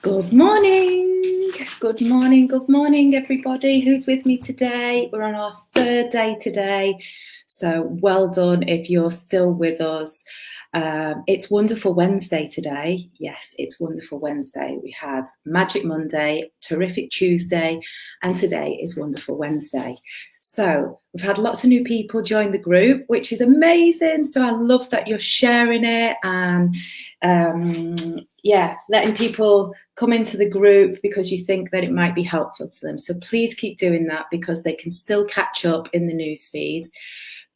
Good morning, good morning, good morning, everybody who's with me today. We're on our third day today, so well done if you're still with us. It's Wonderful Wednesday today. Yes, it's Wonderful Wednesday. We had Magic Monday, Terrific Tuesday, and today is Wonderful Wednesday. So we've had lots of new people join the group, which is amazing. So I love that you're sharing it and letting people come into the group because you think that it might be helpful to them. So please keep doing that because they can still catch up in the news feed.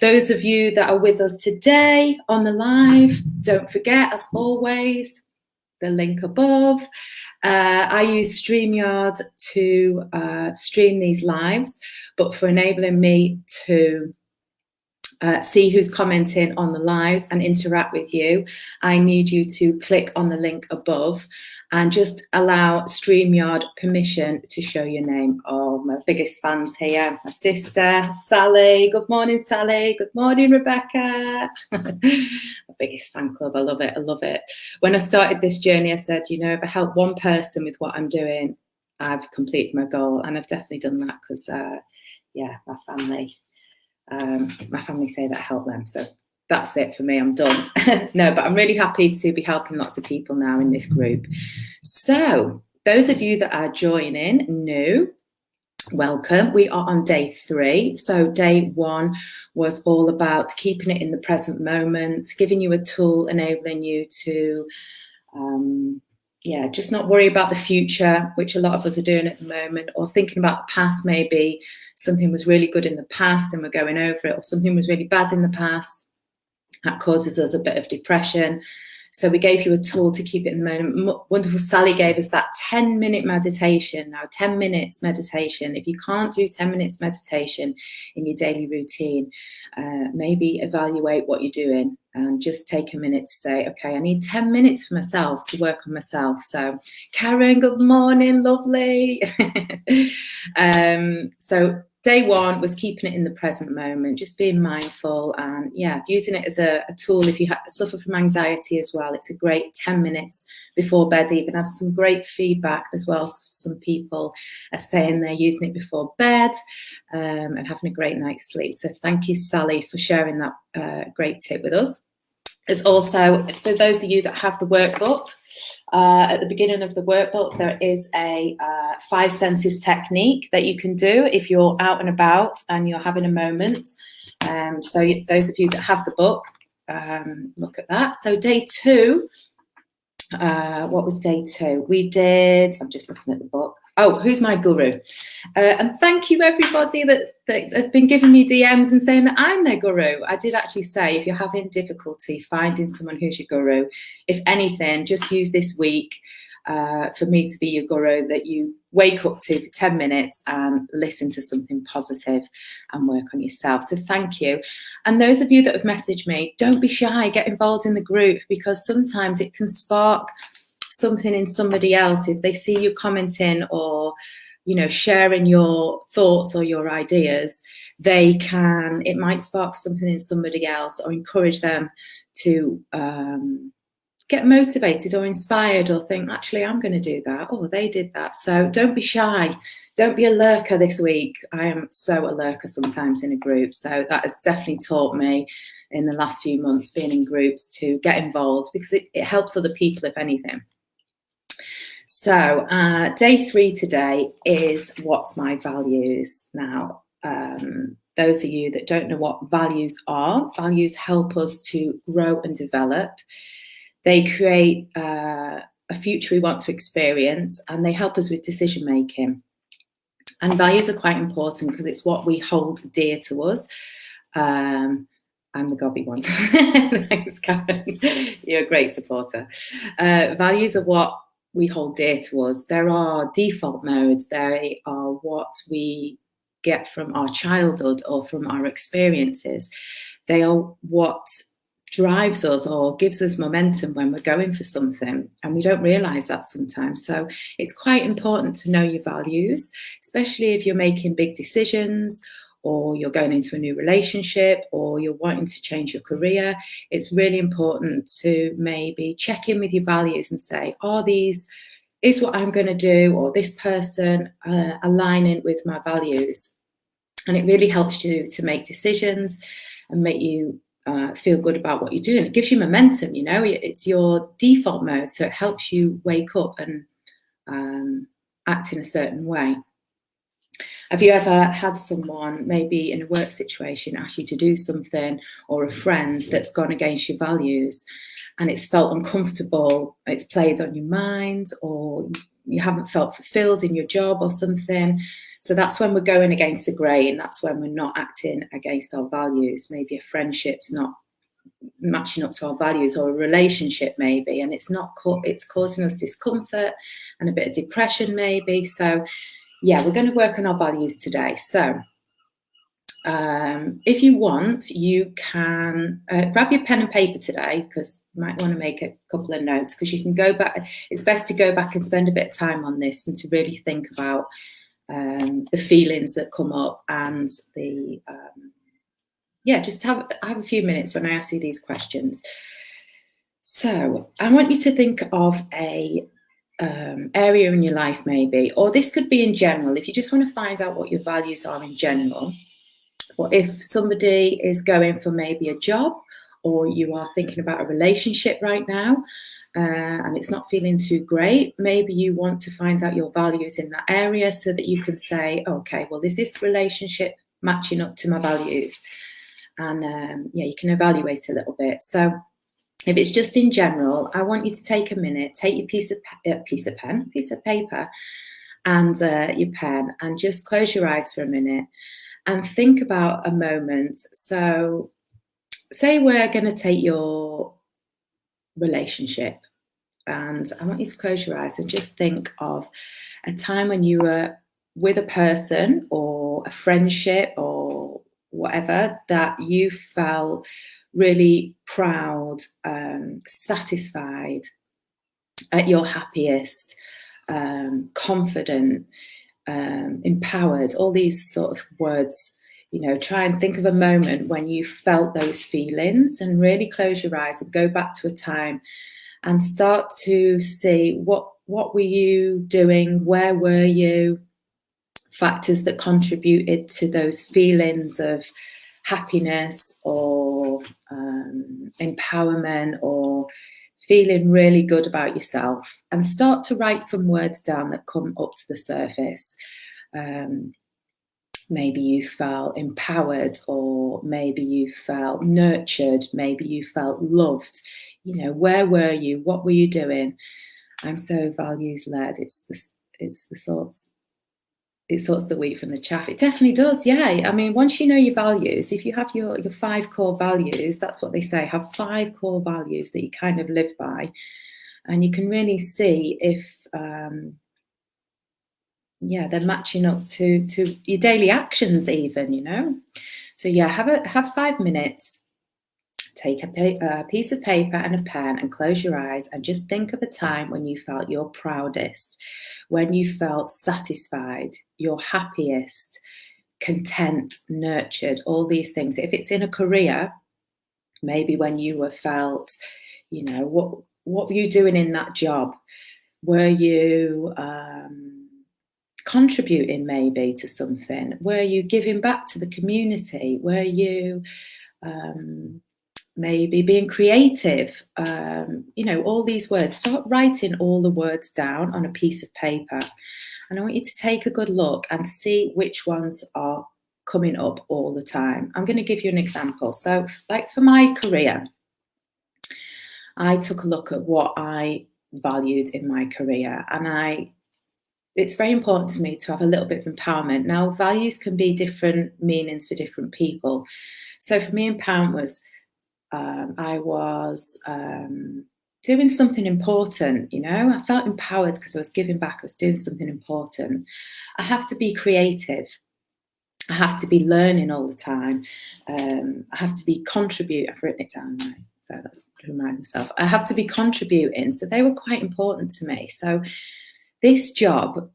Those of you that are with us today on the live, don't forget, as always, the link above. I use StreamYard to stream these lives, but for enabling me to see who's commenting on the lives and interact with you, I need you to click on the link above and just allow StreamYard permission to show your name. Oh, my biggest fans here, my sister, Sally. Good morning, Sally. Good morning, Rebecca. My biggest fan club. I love it. I love it. When I started this journey, I said, you know, if I help one person with what I'm doing, I've completed my goal. And I've definitely done that because, my family say that I help them. So that's it for me. I'm done. No, but I'm really happy to be helping lots of people now in this group. So those of you that are joining new, welcome. We are on day 3. So day 1 was all about keeping it in the present moment, giving you a tool, enabling you to just not worry about the future, which a lot of us are doing at the moment, or thinking about the past. Maybe something was really good in the past and we're going over it, or something was really bad in the past. That causes us a bit of depression. So we gave you a tool to keep it in the moment. Wonderful Sally gave us that 10-minute meditation. Now, 10 minutes meditation. If you can't do 10 minutes meditation in your daily routine, maybe evaluate what you're doing and just take a minute to say, okay, I need 10 minutes for myself to work on myself. So Karen, good morning, lovely. So day 1 was keeping it in the present moment, just being mindful and using it as a tool if you suffer from anxiety as well. It's a great 10 minutes before bed. Even have some great feedback as well. Some people are saying they're using it before bed and having a great night's sleep. So thank you, Sally, for sharing that great tip with us. There's also, for those of you that have the workbook, at the beginning of the workbook, there is a 5 senses technique that you can do if you're out and about and you're having a moment. So those of you that have the book, look at that. So day 2, what was day 2? We did, I'm just looking at the book. Oh, who's my guru? And thank you, everybody that have been giving me DMs and saying that I'm their guru. I did actually say, if you're having difficulty finding someone who's your guru, if anything, just use this week for me to be your guru, that you wake up to for 10 minutes and listen to something positive and work on yourself. So thank you. And those of you that have messaged me, don't be shy, get involved in the group, because sometimes it can spark something in somebody else. If they see you commenting or, you know, sharing your thoughts or your ideas, it might spark something in somebody else or encourage them to get motivated or inspired or think, actually, I'm going to do that. Oh, they did that. So don't be shy. Don't be a lurker this week. I am so a lurker sometimes in a group. So that has definitely taught me in the last few months being in groups to get involved, because it helps other people, if anything. So day 3 today is what's my values. Now, those of you that don't know what values are, values help us to grow and develop. They create a future we want to experience, and they help us with decision making. And values are quite important because it's what we hold dear to us. I'm the gobby one. Thanks, Karen. You're a great supporter. Values are what we hold dear to us. There are default modes. They are what we get from our childhood or from our experiences. They are what drives us or gives us momentum when we're going for something, and we don't realize that sometimes. So it's quite important to know your values, especially if you're making big decisions, or you're going into a new relationship, or you're wanting to change your career. It's really important to maybe check in with your values and say, is what I'm going to do, or this person aligning with my values? And it really helps you to make decisions and make you feel good about what you're doing. It gives you momentum, it's your default mode. So it helps you wake up and act in a certain way. Have you ever had someone, maybe in a work situation, ask you to do something, or a friend that's gone against your values, and it's felt uncomfortable, it's played on your mind, or you haven't felt fulfilled in your job or something? So that's when we're going against the grain. That's when we're not acting against our values. Maybe a friendship's not matching up to our values, or a relationship maybe, and it's causing us discomfort and a bit of depression maybe. So yeah, we're going to work on our values today. So if you want, you can grab your pen and paper today, because you might want to make a couple of notes, because you can go back. It's best to go back and spend a bit of time on this and to really think about the feelings that come up, and the just have a few minutes when I ask you these questions. So I want you to think of a area in your life maybe, or this could be in general, if you just want to find out what your values are in general. Or if somebody is going for maybe a job, or you are thinking about a relationship right now, and it's not feeling too great, maybe you want to find out your values in that area, so that you can say, okay, well, is this relationship matching up to my values? And you can evaluate a little bit. So if it's just in general, I want you to take a minute, take your piece of paper, and your pen, and just close your eyes for a minute and think about a moment. So say we're going to take your relationship, and I want you to close your eyes and just think of a time when you were with a person, or a friendship, or whatever, that you felt really proud, satisfied, at your happiest, confident, empowered, all these sort of words. Try and think of a moment when you felt those feelings, and really close your eyes and go back to a time and start to see what were you doing, where were you, factors that contributed to those feelings of happiness, or empowerment, or feeling really good about yourself, and start to write some words down that come up to the surface. Maybe you felt empowered, or maybe you felt nurtured, maybe you felt loved. Where were you? What were you doing? I'm so values led. It sorts the wheat from the chaff. It definitely does, yeah. I mean, once you know your values, if you have your 5 core values, that's what they say, have 5 core values that you kind of live by, and you can really see if they're matching up to your daily actions even, So yeah, have 5 minutes. Take a piece of paper and a pen, and close your eyes, and just think of a time when you felt your proudest, when you felt satisfied, your happiest, content, nurtured, all these things. If it's in a career, maybe when you were felt, what were you doing in that job? Were you contributing maybe to something? Were you giving back to the community? Were you maybe being creative? All these words. Start writing all the words down on a piece of paper, and I want you to take a good look and see which ones are coming up all the time. I'm going to give you an example. So, like for my career, I took a look at what I valued in my career, and it's very important to me to have a little bit of empowerment. Now, values can be different meanings for different people. So for me, empowerment was I was doing something important, I felt empowered because I was giving back, I was doing something important. I have to be creative. I have to be learning all the time. I have to be contributing. I've written it down now, so that's to remind myself. I have to be contributing. So they were quite important to me. So this job,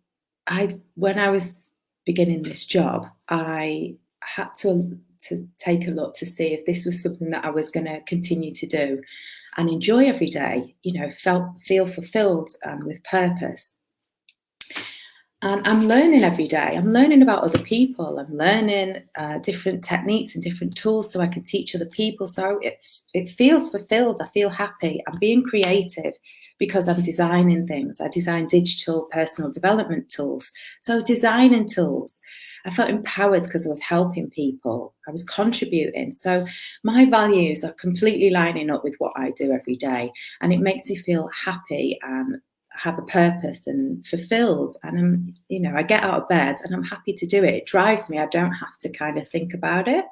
when I was beginning this job, I had to take a look to see if this was something that I was going to continue to do and enjoy every day, feel fulfilled with purpose. And I'm learning every day. I'm learning about other people. I'm learning different techniques and different tools so I can teach other people. So it feels fulfilled. I feel happy. I'm being creative because I'm designing things. I design digital personal development tools. So designing tools. I felt empowered because I was helping people. I was contributing. So my values are completely lining up with what I do every day. And it makes me feel happy and have a purpose and fulfilled. And I get out of bed and I'm happy to do it. It drives me. I don't have to kind of think about it.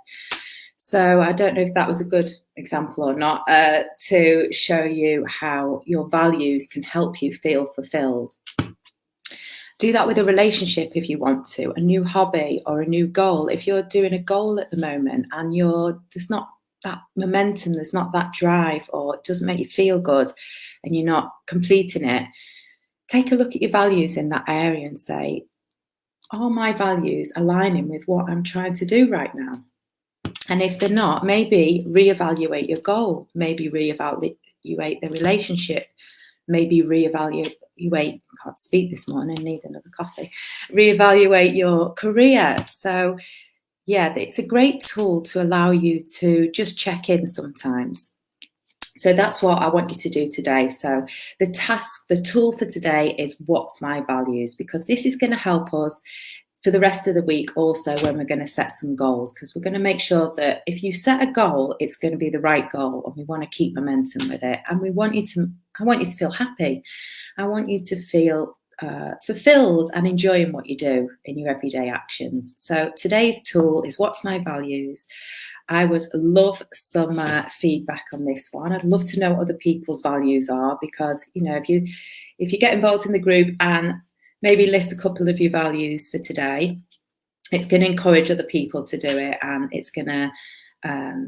So I don't know if that was a good example or not, to show you how your values can help you feel fulfilled. Do that with a relationship if you want to, a new hobby or a new goal. If you're doing a goal at the moment and there's not that momentum, there's not that drive, or it doesn't make you feel good and you're not completing it, take a look at your values in that area and say, are my values aligning with what I'm trying to do right now? And if they're not, maybe reevaluate your goal, maybe reevaluate the relationship, maybe reevaluate, I can't speak this morning, I need another coffee, reevaluate your career. So yeah, it's a great tool to allow you to just check in sometimes. So that's what I want you to do today. So the tool for today is what's my values, because this is going to help us for the rest of the week also when we're going to set some goals, because we're going to make sure that if you set a goal, it's going to be the right goal and we want to keep momentum with it. And I want you to feel happy. I want you to feel fulfilled and enjoying what you do in your everyday actions. So today's tool is what's my values. I would love some feedback on this one. I'd love to know what other people's values are, because if you get involved in the group and maybe list a couple of your values for today, it's going to encourage other people to do it, and it's going to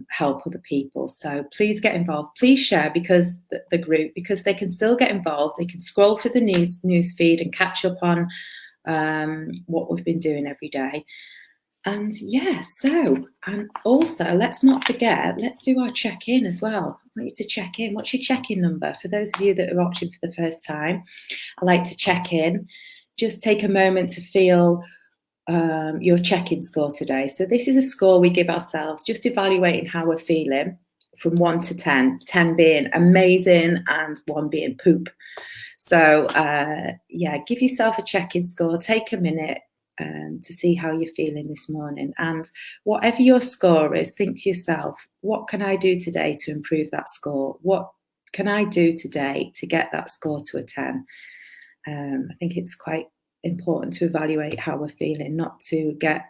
help other people. So please get involved. Please share because the group, because they can still get involved. They can scroll through the news feed and catch up on what we've been doing every day. And and also let's not forget, let's do our check-in as well. I want you to check in. What's your check-in number? For those of you that are watching for the first time, I like to check in. Just take a moment to feel your check-in score today. So this is a score we give ourselves, just evaluating how we're feeling from 1 to 10, 10 being amazing and 1 being poop. So give yourself a check-in score, take a minute to see how you're feeling this morning. And whatever your score is, think to yourself, what can I do today to improve that score? What can I do today to get that score to a 10? I think it's quite important to evaluate how we're feeling, not to get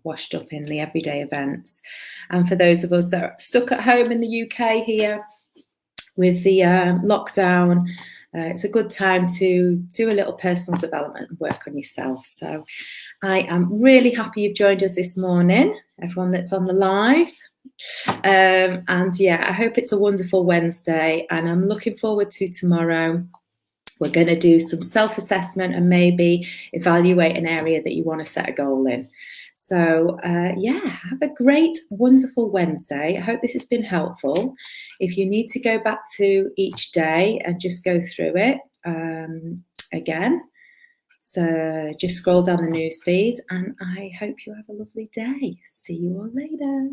washed up in the everyday events. And for those of us that are stuck at home in the UK here with the lockdown, it's a good time to do a little personal development and work on yourself. So I am really happy you've joined us this morning, everyone that's on the live. And I hope it's a wonderful Wednesday, and I'm looking forward to tomorrow. We're going to do some self-assessment and maybe evaluate an area that you want to set a goal in. So have a great, wonderful Wednesday. I hope this has been helpful. If you need to go back to each day and just go through it again, so just scroll down the news feed, and I hope you have a lovely day. See you all later.